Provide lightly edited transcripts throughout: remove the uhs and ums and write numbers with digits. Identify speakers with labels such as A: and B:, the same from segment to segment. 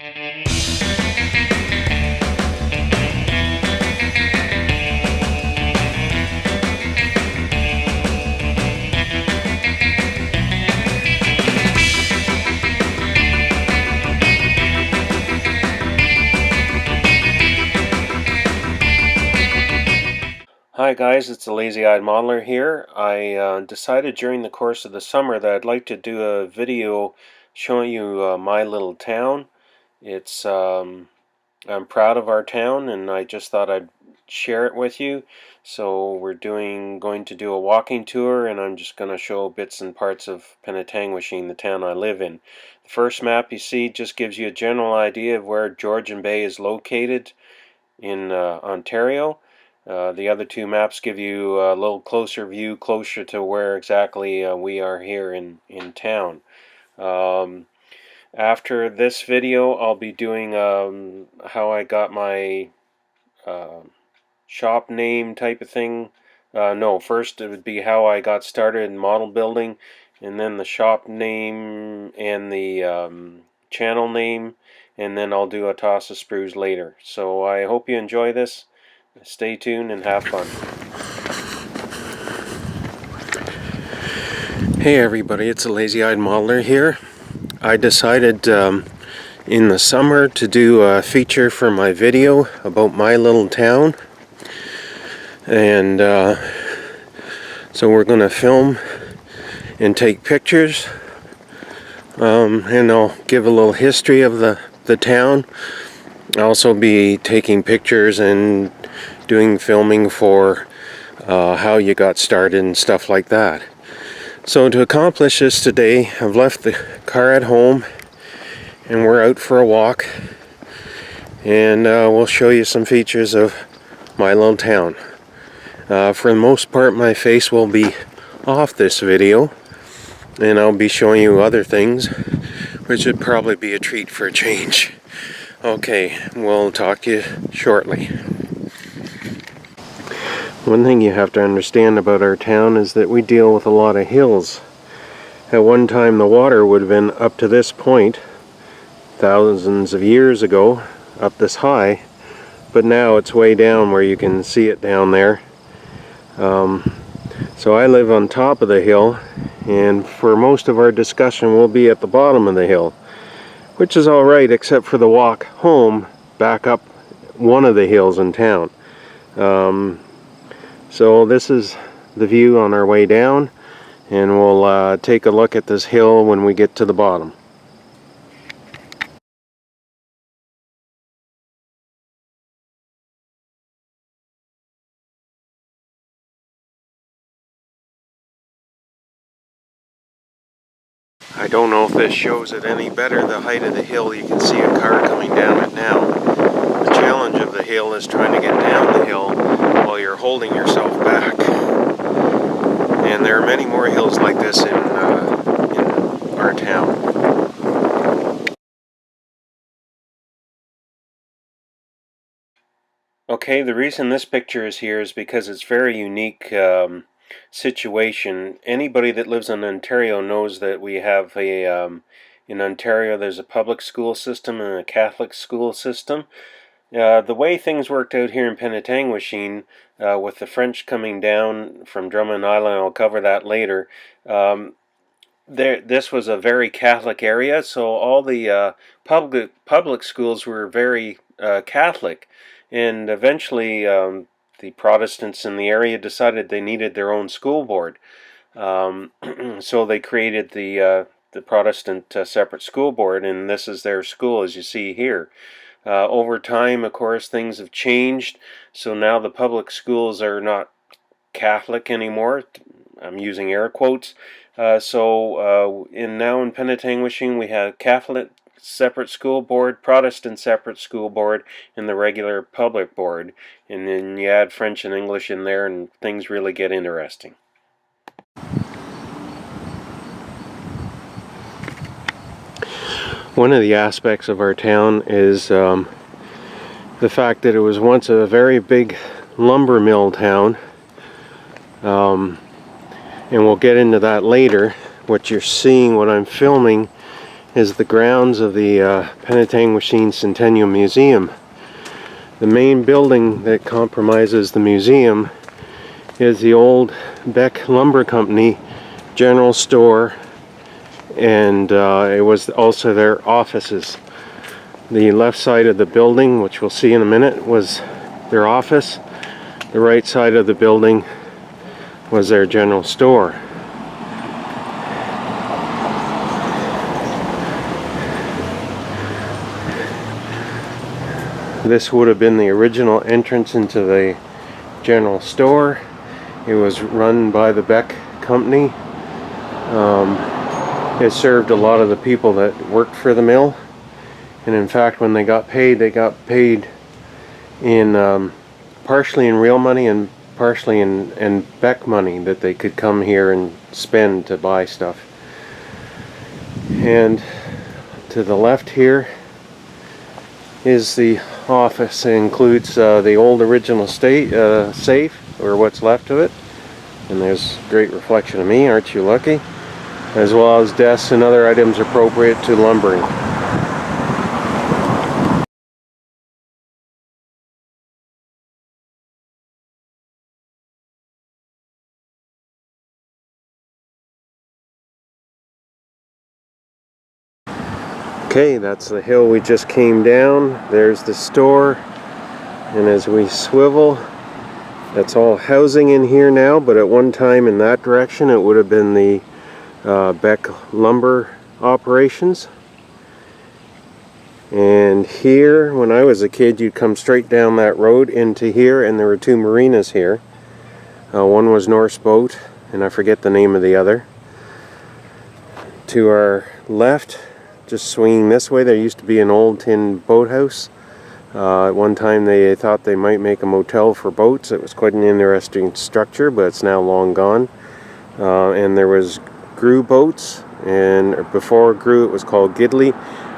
A: Hi guys, it's the Lazy-Eyed Modeler here. I decided during the course of the summer that I'd like to do a video showing you my little town. I'm proud of our town and I just thought I'd share it with you. So we're going to do a walking tour, and I'm just going to show bits and parts of Penetanguishene, the town I live in. The first map you see just gives you a general idea of where Georgian Bay is located in Ontario. The other two maps give you a little closer view, closer to where exactly we are here in town. After this video, I'll be doing how I got my shop name type of thing. No, first it would be how I got started in model building, and then the shop name and the channel name, and then I'll do a toss of sprues later. So I hope you enjoy this. Stay tuned and have fun. Hey everybody, it's a Lazy-Eyed Modeler here. I decided in the summer to do a feature for my video about my little town. And so we're going to film and take pictures. And I'll give a little history of the town. I'll also be taking pictures and doing filming for how you got started and stuff like that. So to accomplish this today, I've left the car at home and we're out for a walk, and we'll show you some features of my little town. For the most part, my face will be off this video, and I'll be showing you other things, which would probably be a treat for a change. Okay, we'll talk to you shortly. One thing you have to understand about our town is that we deal with a lot of hills. At one time the water would have been up to this point, thousands of years ago, up this high, but now it's way down where you can see it down there. So I live on top of the hill, and for most of our discussion we'll be at the bottom of the hill, which is alright except for the walk home back up one of the hills in town. So this is the view on our way down, and we'll take a look at this hill when we get to the bottom. I don't know if this shows it any better, the height of the hill. You can see a car coming down it now. The challenge of the hill is trying to get down the hill while you're holding yourself back. And there are many more hills like this in our town. Okay, the reason this picture is here is because it's very unique situation. Anybody that lives in Ontario knows that we have in Ontario there's a public school system and a Catholic school system. The way things worked out here in Penetanguishene, with the French coming down from Drummond Island, I'll cover that later, this was a very Catholic area, so all the public schools were very Catholic, and eventually the Protestants in the area decided they needed their own school board. So they created the Protestant separate school board, and this is their school, as you see here. Over time, of course, things have changed, so now the public schools are not Catholic anymore. I'm using air quotes. Now in Penetanguishene we have Catholic separate school board, Protestant separate school board, and the regular public board. And then you add French and English in there and things really get interesting. One of the aspects of our town is the fact that it was once a very big lumber mill town. And we'll get into that later. What you're seeing, what I'm filming, is the grounds of the Penetanguishene Centennial Museum. The main building that comprises the museum is the old Beck Lumber Company general store, and it was also their offices. The left side of the building, which we'll see in a minute, was their office. The right side of the building was their general store. This would have been the original entrance into the general store. It was run by the Beck Company. It served a lot of the people that worked for the mill. And in fact, when they got paid in partially in real money and partially in Beck money that they could come here and spend to buy stuff. And to the left here is the office. It includes the old original safe, or what's left of it. And there's a great reflection of me, aren't you lucky? As well as desks and other items appropriate to lumbering. Okay, that's the hill we just came down. There's the store, and as we swivel, that's all housing in here now, but at one time in that direction it would have been the Beck lumber operations. And here, when I was a kid, you'd come straight down that road into here, and there were two marinas here. One was Norse Boat, and I forget the name of the other. To our left, just swinging this way, there used to be an old tin boathouse. At one time they thought they might make a motel for boats. It was quite an interesting structure, but it's now long gone. And there was Grew boats, and before Grew it was called Gidley.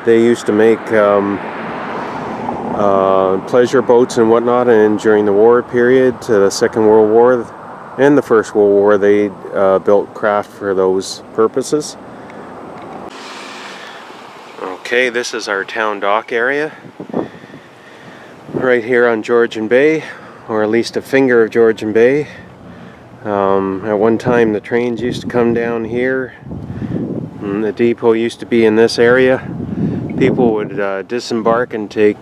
A: They used to make pleasure boats and whatnot, and during the war period, to the Second World War and the First World War, they built craft for those purposes. Okay, this is our town dock area. Right here on Georgian Bay, or at least a finger of Georgian Bay. At one time the trains used to come down here. And the depot used to be in this area. People would disembark and take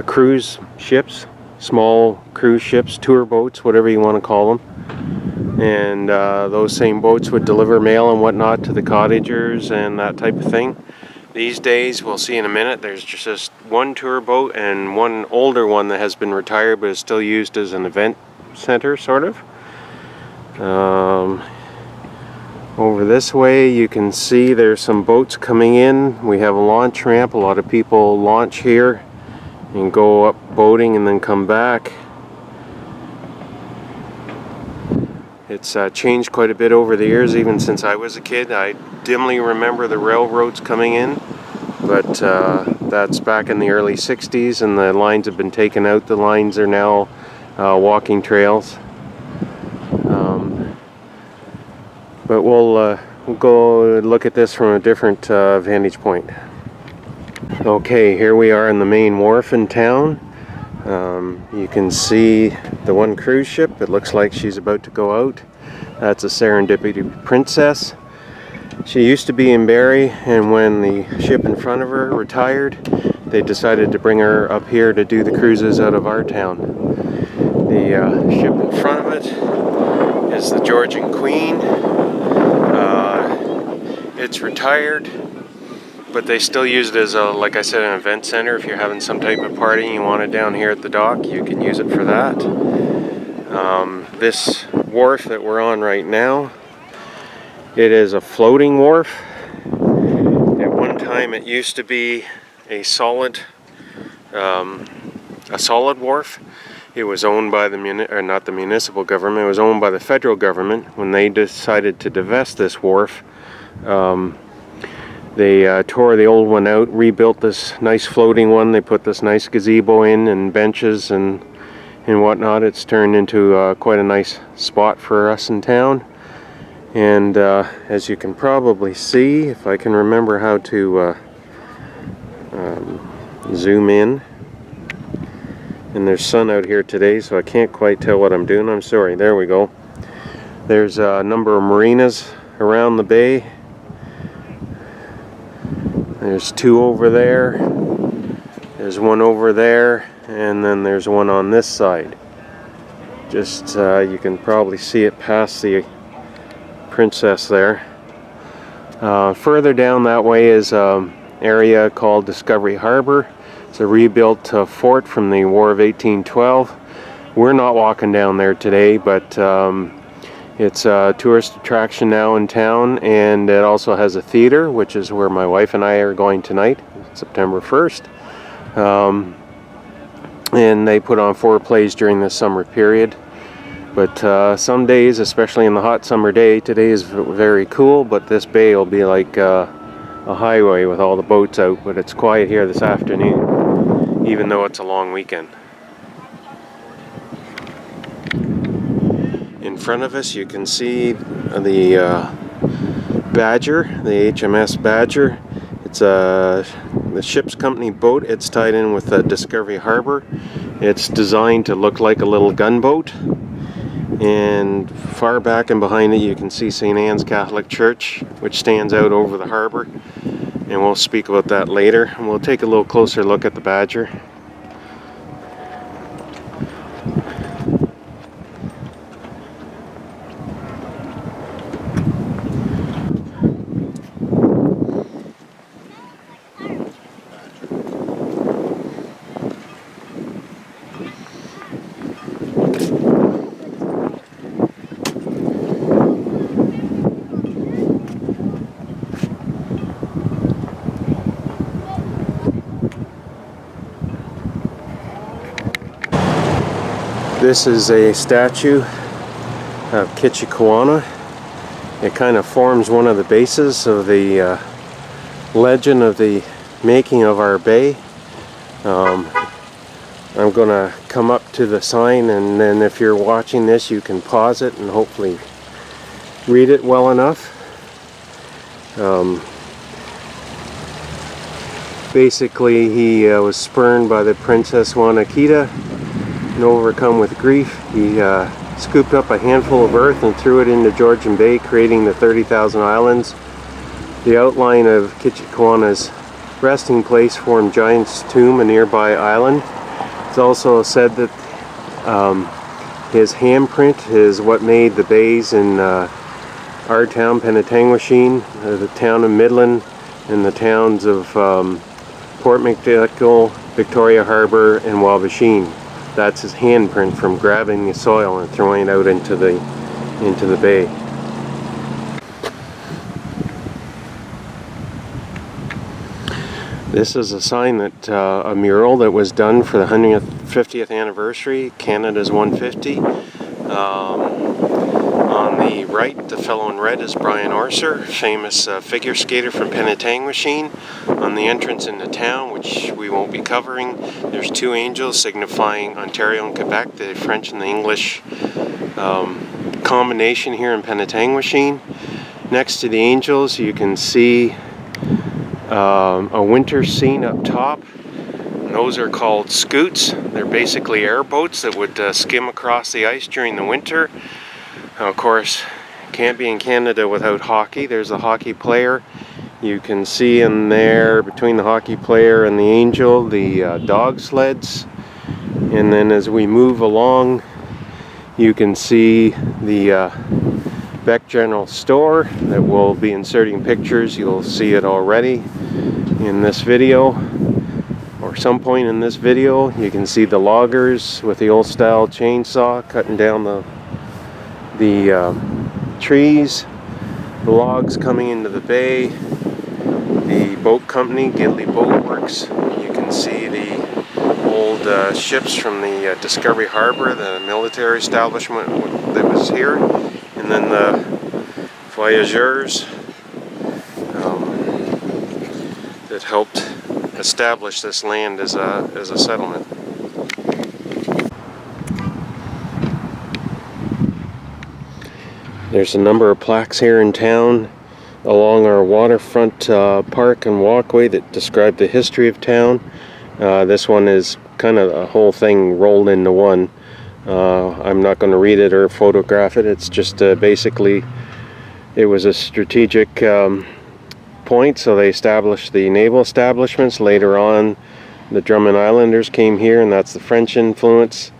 A: cruise ships, small cruise ships, tour boats, whatever you want to call them. And those same boats would deliver mail and whatnot to the cottagers and that type of thing. These days, we'll see in a minute, there's just one tour boat and one older one that has been retired but is still used as an event center, sort of. Over this way you can see there's some boats coming in. We have a launch ramp. A lot of people launch here and go up boating and then come back. It's changed quite a bit over the years, even since I was a kid. I dimly remember the railroads coming in, but that's back in the early 60s, and the lines have been taken out. The lines are now walking trails. But we'll go look at this from a different vantage point. Okay, here we are in the main wharf in town. You can see the one cruise ship. It looks like she's about to go out. That's a Serendipity Princess. She used to be in Barrie, and when the ship in front of her retired, they decided to bring her up here to do the cruises out of our town. The ship in front of it is the Georgian Queen. It's retired, but they still use it as, like I said, an event center. If you're having some type of party and you want it down here at the dock, you can use it for that. This wharf that we're on right now, it is a floating wharf. At one time it used to be a solid wharf. It was owned by not the municipal government, it was owned by the federal government. When they decided to divest this wharf, they tore the old one out, rebuilt this nice floating one. They put this nice gazebo in and benches and whatnot. It's turned into quite a nice spot for us in town. And as you can probably see, if I can remember how to zoom in, and there's sun out here today, so I can't quite tell what I'm doing. I'm sorry. There we go. There's a number of marinas around the bay. There's two over there. There's one over there, and then there's one on this side. Just you can probably see it past the Princess there. Further down that way is an area called Discovery Harbor. It's a rebuilt fort from the War of 1812. We're not walking down there today, but it's a tourist attraction now in town, and it also has a theater, which is where my wife and I are going tonight, September 1st. And they put on 4 plays during the summer period. But some days, especially in the hot summer day, today is very cool, but this bay will be like a highway with all the boats out. But it's quiet here this afternoon, even though it's a long weekend. In front of us you can see the Badger, the HMS Badger. It's the ship's company boat. It's tied in with Discovery Harbor. It's designed to look like a little gunboat. And far back and behind it you can see St. Anne's Catholic Church, which stands out over the harbor. And we'll speak about that later. And we'll take a little closer look at the Badger. This is a statue of Kitchikawana. It kind of forms one of the bases of the legend of the making of our bay. I'm going to come up to the sign, and then if you're watching this you can pause it and hopefully read it well enough. Basically he was spurned by the Princess Wanakita. And overcome with grief, he scooped up a handful of earth and threw it into Georgian Bay, creating the 30,000 islands. The outline of Kitchikawana's resting place formed Giant's Tomb, a nearby island. It's also said that his handprint is what made the bays in our town, Penetanguishene, the town of Midland, and the towns of Port McDickle, Victoria Harbour, and Wabashine. That's his handprint from grabbing the soil and throwing it out into the bay. This is a sign that a mural that was done for the 150th anniversary, Canada's 150. On the right, the fellow in red is Brian Orser, famous figure skater from Penetanguishene. On the entrance into town, which we won't be covering, there's 2 angels signifying Ontario and Quebec, the French and the English combination here in Penetanguishene. Next to the angels you can see a winter scene up top. And those are called scoots. They're basically airboats that would skim across the ice during the winter. Now, of course, can't be in Canada without hockey. There's a hockey player. You can see in there, between the hockey player and the angel, the dog sleds. And then as we move along, you can see the Beck General Store that will be inserting pictures. You'll see it already in this video, or some point in this video. You can see the loggers with the old style chainsaw cutting down the trees, the logs coming into the bay, the boat company, Gidley Boat Works. You can see the old ships from the Discovery Harbor, the military establishment that was here, and then the voyageurs that helped establish this land as a settlement. There's a number of plaques here in town along our waterfront park and walkway that describe the history of town. This one is kind of a whole thing rolled into one. I'm not going to read it or photograph it. It's just basically it was a strategic point, so they established the naval establishments. Later on, the Drummond Islanders came here, and that's the French influence.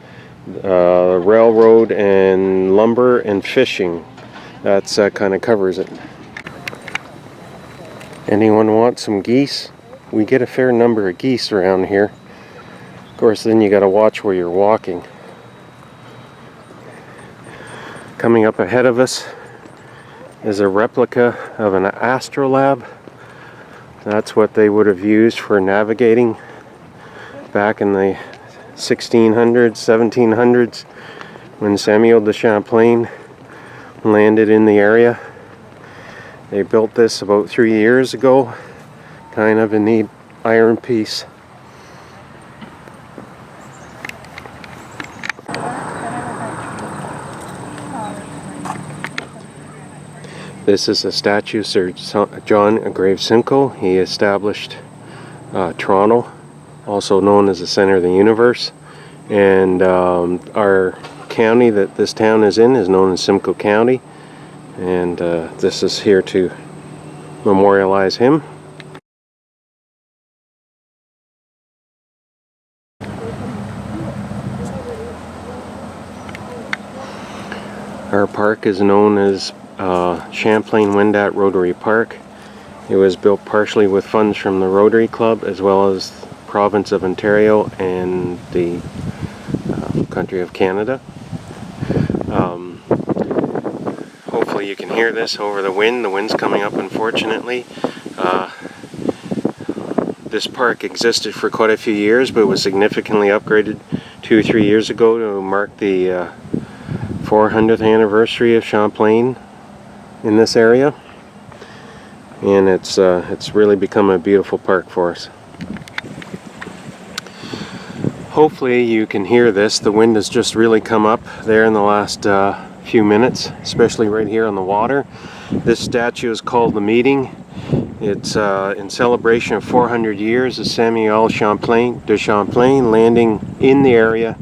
A: Railroad and lumber and fishing. That's kind of covers it. Anyone want some geese? We get a fair number of geese around here. Of course, then you got to watch where you're walking. Coming up ahead of us is a replica of an astrolabe. That's what they would have used for navigating back in the 1600s, 1700s, when Samuel de Champlain landed in the area. They built this about 3 years ago, kind of in the iron piece. This is a statue of Sir John Simcoe. He established Toronto, also known as the center of the universe. And our county that this town is in is known as Simcoe County. And this is here to memorialize him. Our park is known as Champlain-Wendat Rotary Park. It was built partially with funds from the Rotary Club, as well as the province of Ontario and the country of Canada. Hopefully you can hear this over the wind. The wind's coming up, unfortunately. This park existed for quite a few years, but was significantly upgraded 2 or 3 years ago to mark the 400th anniversary of Champlain in this area, and it's really become a beautiful park for us. Hopefully you can hear this. The wind has just really come up there in the last few minutes, especially right here on the water. This statue is called The Meeting. It's in celebration of 400 years of Samuel de Champlain landing in the area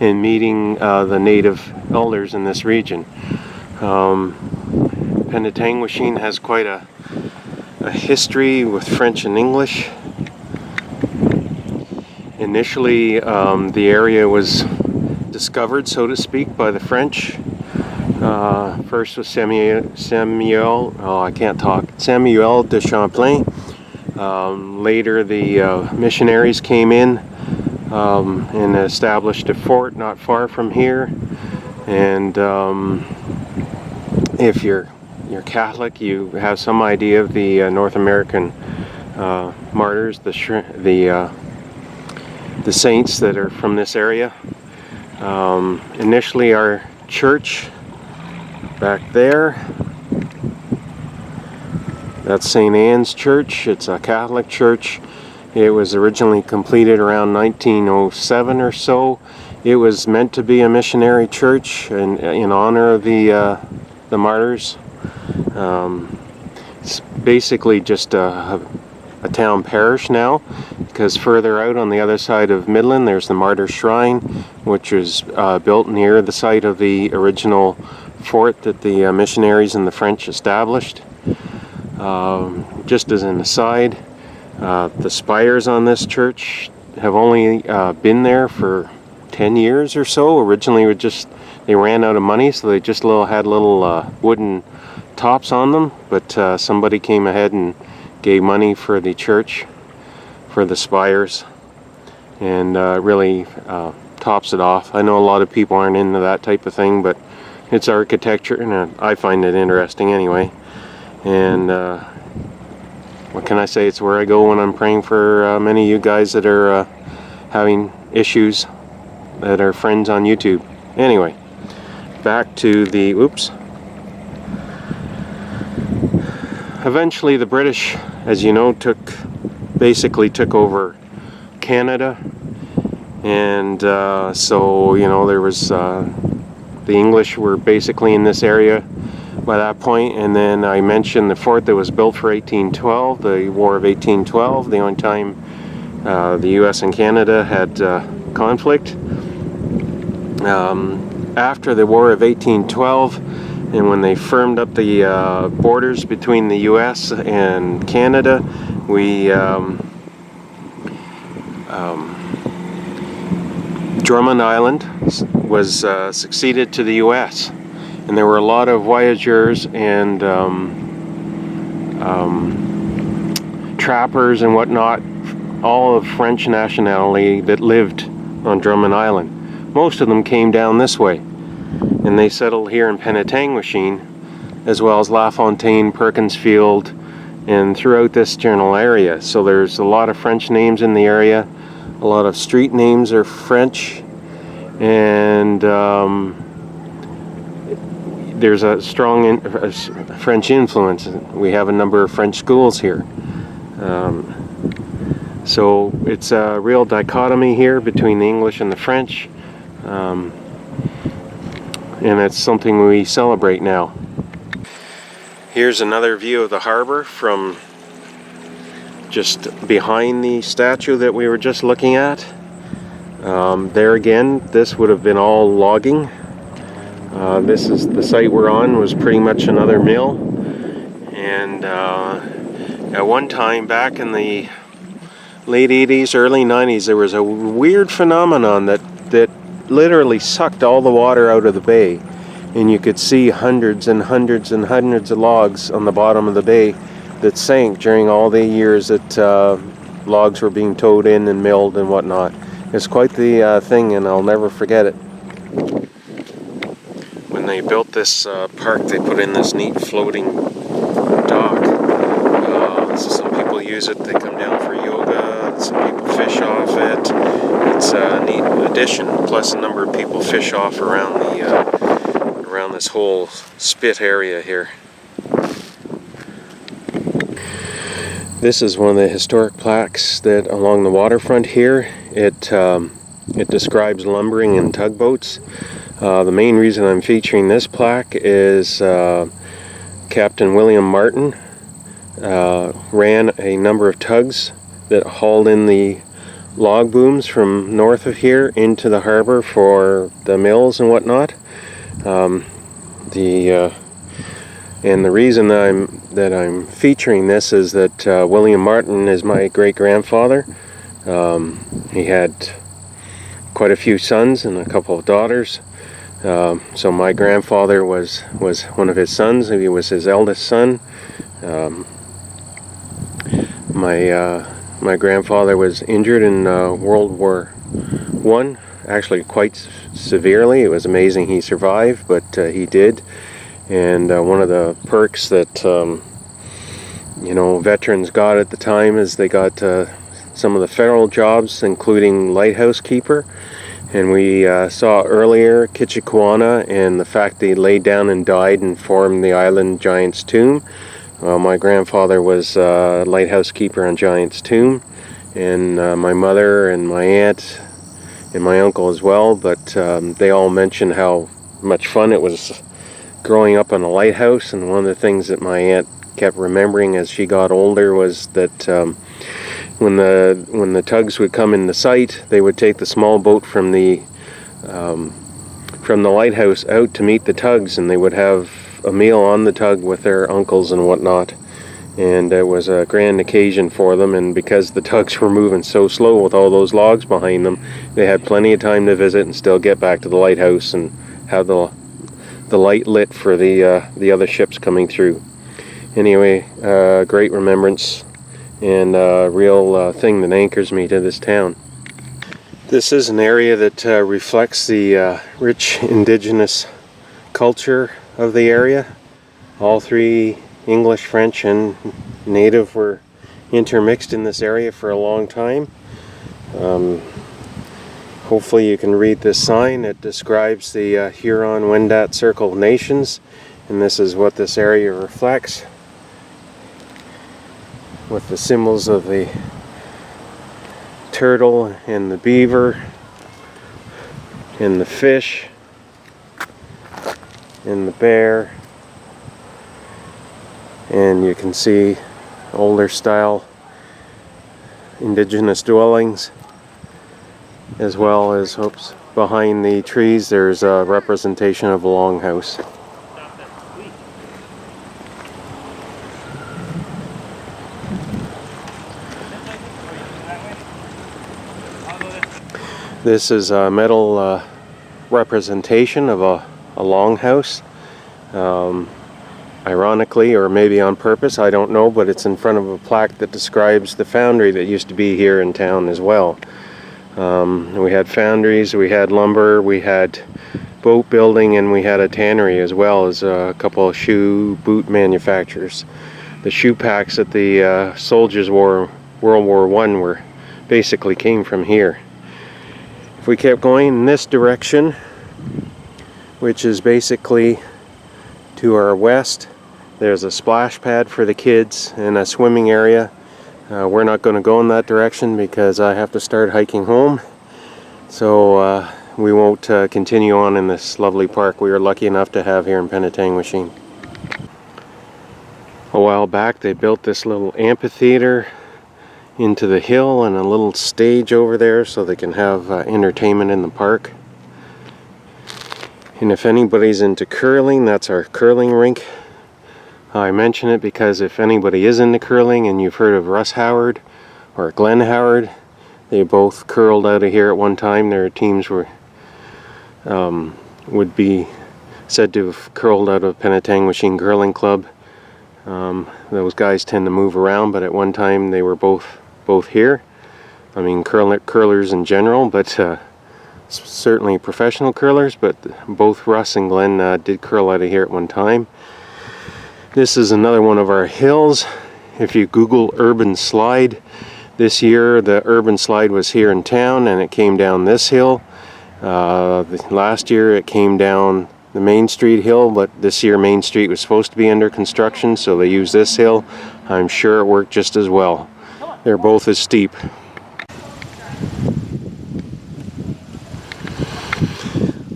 A: and meeting the native elders in this region. Penetanguishene has quite a history with French and English. Initially, the area was discovered, so to speak, by the French. First was Samuel de Champlain. Later, the missionaries came in and established a fort not far from here. And if you're Catholic, you have some idea of the North American martyrs, the saints that are from this area. Initially, our church back there, that's St. Anne's Church. It's a Catholic church. It was originally completed around 1907 or so. It was meant to be a missionary church in honor of the martyrs. It's basically just a town parish now, because further out on the other side of Midland there's the Martyr Shrine, which was built near the site of the original fort that the missionaries and the French established. Just as an aside, the spires on this church have only been there for 10 years or so. Originally they ran out of money, so they just had little wooden tops on them, but somebody came ahead and gave money for the church, for the spires, and really tops it off. I know a lot of people aren't into that type of thing, but it's architecture, and I find it interesting anyway. And what can I say? It's where I go when I'm praying for many of you guys that are having issues, that are friends on YouTube. Anyway, back to the Eventually the British, as you know, basically took over Canada, and so there was the English were basically in this area by that point. And then I mentioned the fort that was built for 1812, the War of 1812, the only time the US and Canada had conflict. After the War of 1812, and when they firmed up the borders between the US and Canada, Drummond Island was succeeded to the US, and there were a lot of voyageurs and trappers and whatnot, all of French nationality, that lived on Drummond Island. Most of them came down this way, and they settled here in Penetanguishene, as well as LaFontaine, Perkinsfield, and throughout this general area. So there's a lot of French names in the area. A lot of street names are French, and there's a strong French influence. We have a number of French schools here. So it's a real dichotomy here between the English and the French, and it's something we celebrate now. Here's another view of the harbor from just behind the statue that we were just looking at. There again, this would have been all logging. This is the site we're on, was pretty much another mill, and at one time back in the late 80s, early 90s, there was a weird phenomenon that literally sucked all the water out of the bay, and you could see hundreds and hundreds and hundreds of logs on the bottom of the bay that sank during all the years that logs were being towed in and milled and whatnot. It's quite the thing, and I'll never forget it. When they built this park, they put in this neat floating dock. So some people use it, they come down for yoga, some people fish off it. It's a neat addition, plus a number of people fish off around this whole spit area here. This is one of the historic plaques that along the waterfront here. It describes lumbering and tugboats. The main reason I'm featuring this plaque is Captain William Martin ran a number of tugs that hauled in the log booms from north of here into the harbor for the mills and whatnot. And the reason that I'm featuring this is that William Martin is my great-grandfather. He had quite a few sons and a couple of daughters. So my grandfather was one of his sons. He was his eldest son. My grandfather was injured in World War I, actually quite severely. It was amazing he survived, but he did. And one of the perks that veterans got at the time is they got some of the federal jobs, including lighthouse keeper. And we saw earlier Kitchikwana and the fact that he laid down and died and formed the island Giant's Tomb. Well, my grandfather was a lighthouse keeper on Giant's Tomb, and my mother and my aunt and my uncle as well, but they all mentioned how much fun it was growing up on a lighthouse. And one of the things that my aunt kept remembering as she got older was that when the tugs would come into sight, they would take the small boat from the lighthouse out to meet the tugs, and they would have a meal on the tug with their uncles and whatnot. And it was a grand occasion for them, and because the tugs were moving so slow with all those logs behind them, they had plenty of time to visit and still get back to the lighthouse and have the light lit for the other ships coming through. Anyway, great remembrance, and a real thing that anchors me to this town. This is an area that reflects the rich indigenous culture of the area. All three, English, French, and Native, were intermixed in this area for a long time. Hopefully you can read this sign. It describes the Huron-Wendat Circle of Nations, and this is what this area reflects, with the symbols of the turtle and the beaver and the fish and the bear and you can see older style indigenous dwellings, as well as, oops, behind the trees there's a representation of a longhouse. This is a metal representation of a longhouse. Ironically, or maybe on purpose, I don't know, but it's in front of a plaque that describes the foundry that used to be here in town as well. We had foundries, we had lumber, we had boat building, and we had a tannery, as well as a couple of shoe boot manufacturers. The shoe packs that the soldiers wore World War I were basically came from here. If we kept going in this direction, which is basically to our west, there's a splash pad for the kids and a swimming area. We're not going to go in that direction because I have to start hiking home, so we won't continue on in this lovely park we were lucky enough to have here in Penetanguishene. A while back they built this little amphitheater into the hill and a little stage over there so they can have entertainment in the park. And if anybody's into curling, that's our curling rink. I mention it because if anybody is into curling and you've heard of Russ Howard or Glenn Howard, they both curled out of here at one time. Their teams were would be said to have curled out of Penetanguishene Curling Club. Those guys tend to move around, but at one time they were both here. I mean, curlers in general, but certainly professional curlers, but both Russ and Glenn did curl out of here at one time. This is another one of our hills. If you Google urban slide, this year the urban slide was here in town and it came down this hill. Last year it came down the Main Street hill, but this year Main Street was supposed to be under construction, so they used this hill. I'm sure it worked just as well. They're both as steep.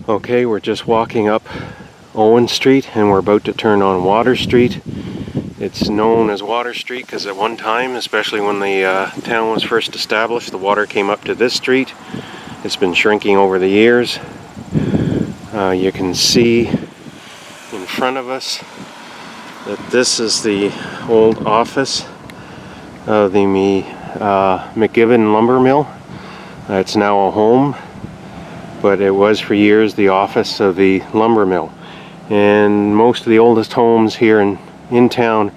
A: Okay, we're just walking up Owen Street and we're about to turn on Water Street. It's known as Water Street because at one time, especially when the town was first established, the water came up to this street. It's been shrinking over the years. You can see in front of us that this is the old office of the McGibbon lumber mill. It's now a home, but it was for years the office of the lumber mill. And most of the oldest homes here in town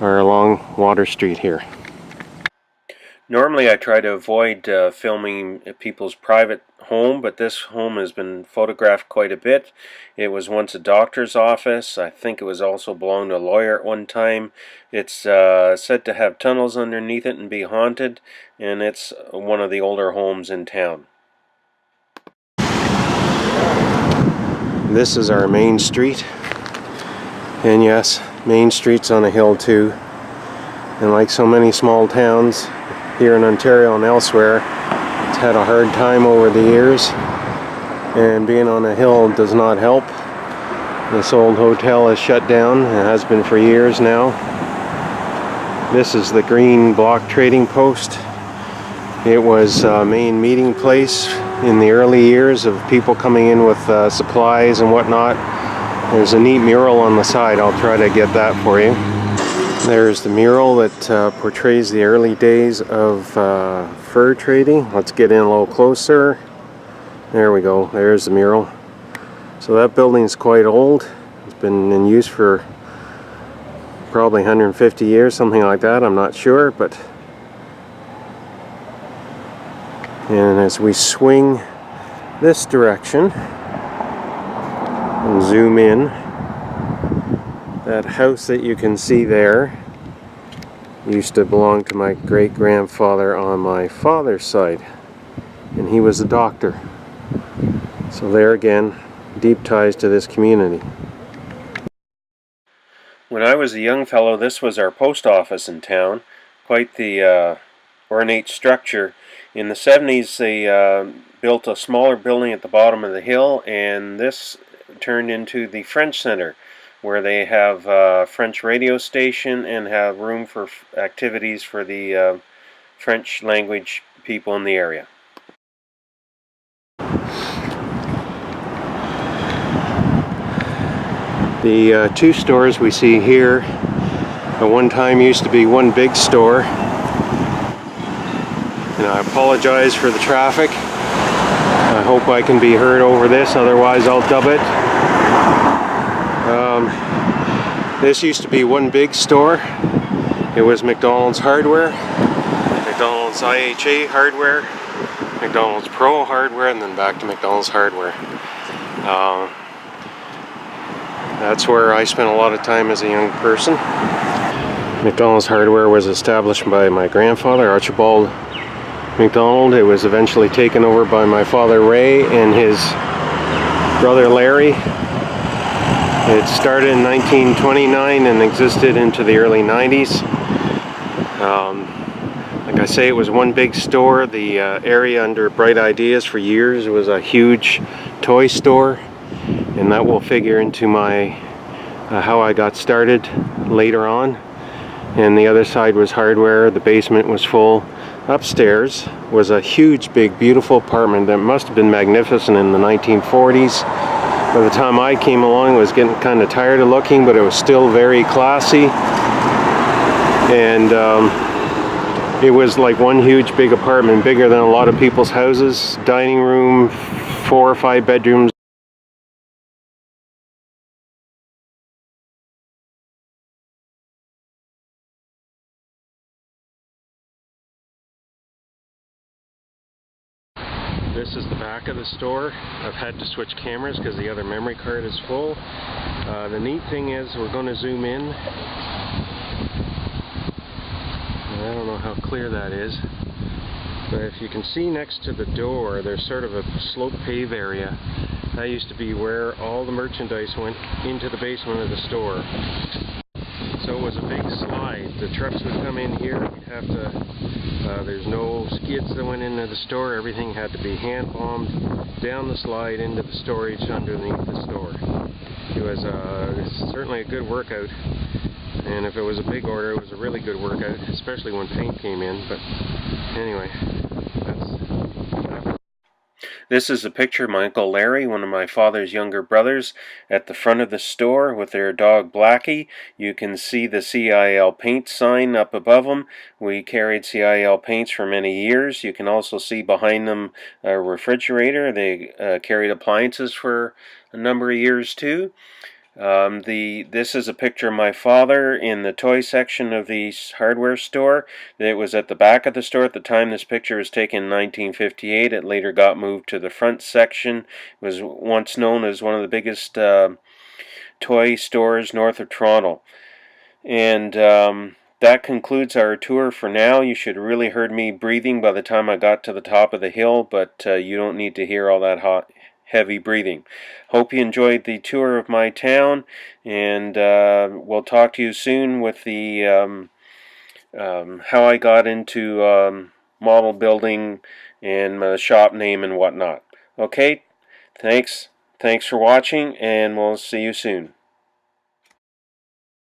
A: are along Water Street here. Normally I try to avoid filming people's private home, but this home has been photographed quite a bit. It was once a doctor's office. I think it was also belonged to a lawyer at one time. It's said to have tunnels underneath it and be haunted, and it's one of the older homes in town. This is our main street, and yes, Main Street's on a hill too, and like so many small towns here in Ontario and elsewhere, it's had a hard time over the years, and being on a hill does not help. This old hotel is shut down and has been for years now. This is the Green Block Trading Post. It was a main meeting place in the early years of people coming in with supplies and whatnot. There's a neat mural on the side. I'll try to get that for you. There's the mural that portrays the early days of fur trading. Let's get in a little closer. There we go. There's the mural. So that building's quite old. It's been in use for probably 150 years, something like that. I'm not sure, but and as we swing this direction and zoom in, that house that you can see there used to belong to my great-grandfather on my father's side, and he was a doctor. So there again, deep ties to this community. When I was a young fellow, this was our post office in town. Quite the ornate structure. In the 70s, they built a smaller building at the bottom of the hill, and this turned into the French Center. where they have a French radio station and have room for activities for the French language people in the area. The two stores we see here at one time used to be one big store. And I apologize for the traffic. I hope I can be heard over this, otherwise I'll dub it. This used to be one big store. It was McDonald's Hardware, McDonald's IHA Hardware, McDonald's Pro Hardware, and then back to McDonald's Hardware. That's where I spent a lot of time as a young person. McDonald's Hardware was established by my grandfather, Archibald McDonald. It was eventually taken over by my father Ray and his brother Larry. It started in 1929 and existed into the early 90s. Like I say, it was one big store. The area under Bright Ideas for years was a huge toy store, and that will figure into my how I got started later on. And the other side was hardware. The basement was full. Upstairs was a huge, big, beautiful apartment that must have been magnificent in the 1940s. By the time I came along, I was getting kind of tired of looking, but it was still very classy. And it was like one huge, big apartment, bigger than a lot of people's houses. Dining room, 4 or 5 bedrooms. This is the back of the store. I've had to switch cameras because the other memory card is full. The neat thing is we're going to zoom in. I don't know how clear that is, but if you can see next to the door, there's sort of a slope pave area. That used to be where all the merchandise went into the basement of the store. So it was a big slide. The trucks would come in here. You'd have to, there's no skids that went into the store. Everything had to be hand bombed down the slide into the storage underneath the store. It was certainly a good workout. And if it was a big order, it was a really good workout, especially when paint came in. But anyway, this is a picture of my Uncle Larry, one of my father's younger brothers, at the front of the store with their dog Blackie. You can see the CIL paint sign up above them. We carried CIL paints for many years. You can also see behind them a refrigerator. They carried appliances for a number of years too. This is a picture of my father in the toy section of the hardware store. It was at the back of the store at the time this picture was taken in 1958. It later got moved to the front section. It was once known as one of the biggest toy stores north of Toronto. And that concludes our tour for now. You should really heard me breathing by the time I got to the top of the hill, but you don't need to hear all that heavy breathing. Hope you enjoyed the tour of my town, and we'll talk to you soon with the how I got into model building and the shop name and whatnot. Okay, thanks for watching, and we'll see you soon.